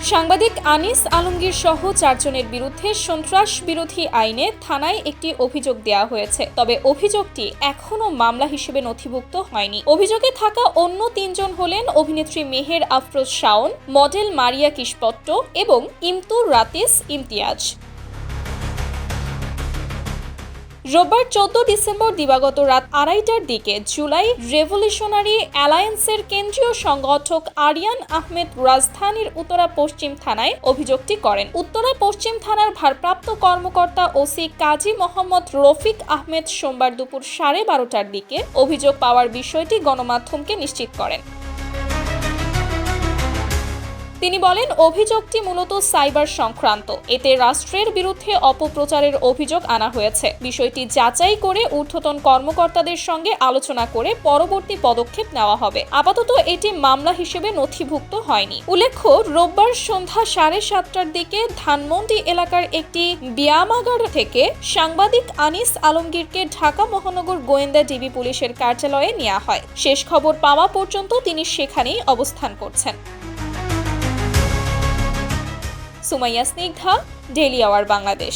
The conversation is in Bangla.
সাংবাদিক আনিস আলমগীর সহ 4 জনের বিরুদ্ধে সন্ত্রাস বিরোধী আইনে থানায় একটি অভিযোগ দেওয়া হয়েছে। তবে অভিযোগটি এখনো মামলা হিসেবে নথিভুক্ত হয়নি। অভিযোগে থাকা অন্য 3 জন হলেন অভিনেত্রী মেহের আফরোজ শাওন, মডেল মারিয়া কিশপট্ট এবং ইমতুর রাতিস ইমতিয়াজ। রোববার 14 ডিসেম্বর দিবাগত রাত 2:30টার দিকে জুলাই রেভলিউশনারি অ্যালায়েন্সের কেন্দ্রীয় সংগঠক আরিয়ান আহমেদ রাজধানীর উত্তরা পশ্চিম থানায় অভিযোগটি করেন। উত্তরা পশ্চিম থানার ভারপ্রাপ্ত কর্মকর্তা ওসি কাজী মোহাম্মদ রফিক আহমেদ সোমবার দুপুর 12:30টার দিকে অভিযোগ পাওয়ার বিষয়টি গণমাধ্যমকে নিশ্চিত করেন। তিনি বলেন, অভিযোগটি মূলত সাইবার সংক্রান্ত। এতে রাষ্ট্রের বিরুদ্ধে অপপ্রচারের অভিযোগ আনা হয়েছে। বিষয়টি যাচাই করে ঊর্ধ্বতন কর্মকর্তাদের সঙ্গে আলোচনা করে পরবর্তী পদক্ষেপ নেওয়া হবে। আপাতত এটি মামলা হিসেবে নথিভুক্ত হয়নি। উল্লেখ্য, রোববার সন্ধ্যা 7:30টার দিকে ধানমন্ডি এলাকার একটি ব্যায়ামাগার থেকে সাংবাদিক আনিস আলমগীরকে ঢাকা মহানগর গোয়েন্দা ডিবি পুলিশের কার্যালয়ে নেওয়া হয়। শেষ খবর পাওয়া পর্যন্ত তিনি সেখানেই অবস্থান করছেন। Sumaiya Snigdha, daily our Bangladesh.